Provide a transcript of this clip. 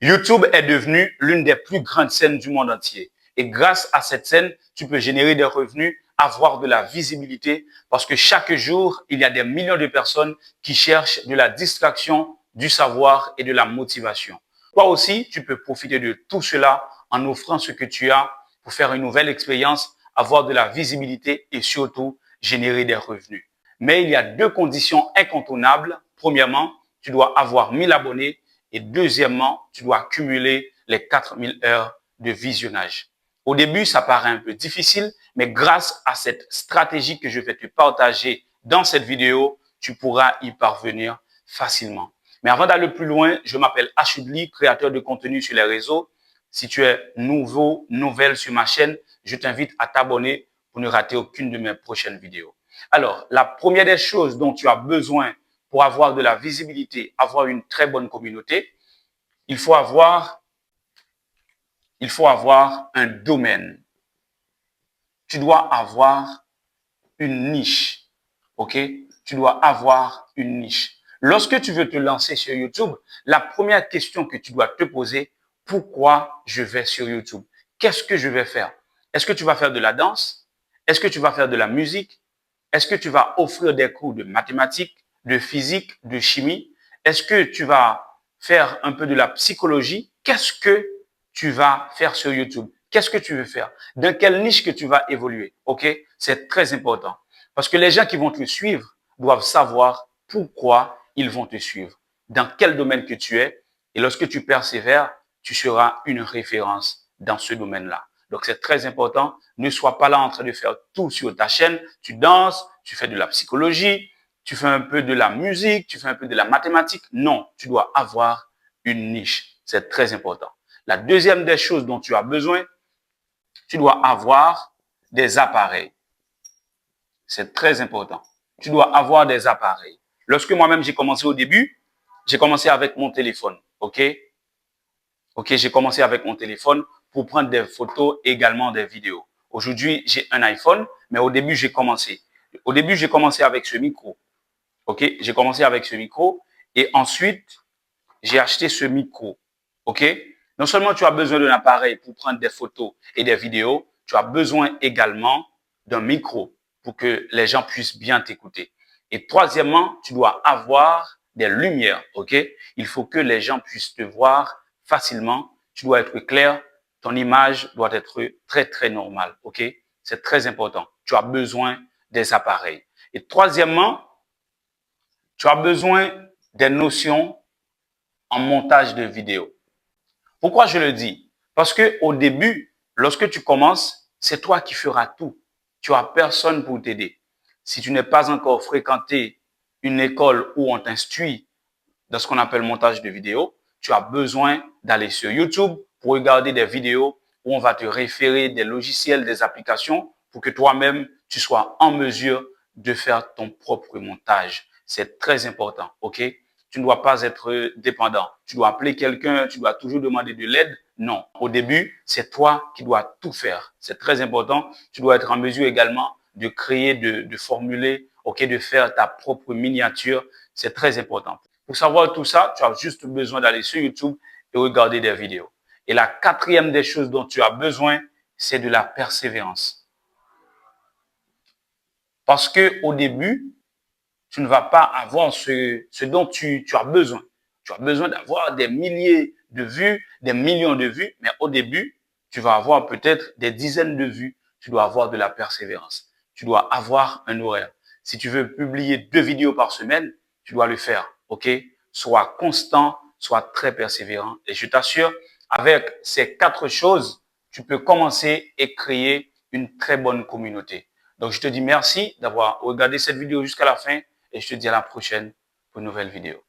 YouTube est devenu l'une des plus grandes scènes du monde entier. Et grâce à cette scène, tu peux générer des revenus, avoir de la visibilité, parce que chaque jour, il y a des millions de personnes qui cherchent de la distraction, du savoir et de la motivation. Toi aussi, tu peux profiter de tout cela en offrant ce que tu as pour faire une nouvelle expérience, avoir de la visibilité et surtout générer des revenus. Mais il y a deux conditions incontournables. Premièrement, tu dois avoir 1000 abonnés et deuxièmement, tu dois cumuler les 4000 heures de visionnage. Au début, ça paraît un peu difficile, mais grâce à cette stratégie que je vais te partager dans cette vidéo, tu pourras y parvenir facilement. Mais avant d'aller plus loin, je m'appelle Achudli, créateur de contenu sur les réseaux. Si tu es nouvelle sur ma chaîne, je t'invite à t'abonner pour ne rater aucune de mes prochaines vidéos. Alors, la première des choses dont tu as besoin pour avoir de la visibilité, avoir une très bonne communauté, il faut avoir un domaine. Tu dois avoir une niche. OK? Tu dois avoir une niche. Lorsque tu veux te lancer sur YouTube, la première question que tu dois te poser, pourquoi je vais sur YouTube? Qu'est-ce que je vais faire? Est-ce que tu vas faire de la danse? Est-ce que tu vas faire de la musique? Est-ce que tu vas offrir des cours de mathématiques, de physique, de chimie? Est-ce que tu vas faire un peu de la psychologie? Qu'est-ce que tu vas faire sur YouTube? Qu'est-ce que tu veux faire? Dans quelle niche que tu vas évoluer? OK? C'est très important. Parce que les gens qui vont te suivre doivent savoir pourquoi ils vont te suivre, dans quel domaine que tu es. Et lorsque tu persévères, tu seras une référence dans ce domaine-là. Donc, c'est très important. Ne sois pas là en train de faire tout sur ta chaîne. Tu danses, tu fais de la psychologie, tu fais un peu de la musique, tu fais un peu de la mathématique. Non, tu dois avoir une niche. C'est très important. La deuxième des choses dont tu as besoin, tu dois avoir des appareils. C'est très important. Tu dois avoir des appareils. Lorsque moi-même j'ai commencé au début, j'ai commencé avec mon téléphone. OK? OK, j'ai commencé avec mon téléphone pour prendre des photos, également des vidéos. Aujourd'hui, j'ai un iPhone, mais au début, j'ai commencé. Au début, j'ai commencé avec ce micro. OK? J'ai commencé avec ce micro et ensuite, j'ai acheté ce micro. OK? Non seulement tu as besoin d'un appareil pour prendre des photos et des vidéos, tu as besoin également d'un micro pour que les gens puissent bien t'écouter. Et troisièmement, tu dois avoir des lumières. OK? Il faut que les gens puissent te voir facilement. Tu dois être clair. Ton image doit être très, très normale. OK? C'est très important. Tu as besoin des appareils. Et troisièmement, tu as besoin des notions en montage de vidéo. Pourquoi je le dis? Parce que au début, lorsque tu commences, c'est toi qui feras tout. Tu as personne pour t'aider. Si tu n'es pas encore fréquenté une école où on t'instruit dans ce qu'on appelle montage de vidéo, tu as besoin d'aller sur YouTube pour regarder des vidéos où on va te référer des logiciels, des applications pour que toi-même, tu sois en mesure de faire ton propre montage. C'est très important, OK? Tu ne dois pas être dépendant. Tu dois appeler quelqu'un, tu dois toujours demander de l'aide. Non, au début, c'est toi qui dois tout faire. C'est très important. Tu dois être en mesure également de créer, de formuler, OK, de faire ta propre miniature. C'est très important. Pour savoir tout ça, tu as juste besoin d'aller sur YouTube et regarder des vidéos. Et la quatrième des choses dont tu as besoin, c'est de la persévérance. Parce que au début, tu ne vas pas avoir ce dont tu as besoin. Tu as besoin d'avoir des milliers de vues, des millions de vues, mais au début, tu vas avoir peut-être des dizaines de vues. Tu dois avoir de la persévérance. Tu dois avoir un horaire. Si tu veux publier 2 vidéos par semaine, tu dois le faire. OK? Sois constant, sois très persévérant. Et je t'assure, avec ces 4 choses, tu peux commencer et créer une très bonne communauté. Donc, je te dis merci d'avoir regardé cette vidéo jusqu'à la fin et je te dis à la prochaine pour une nouvelle vidéo.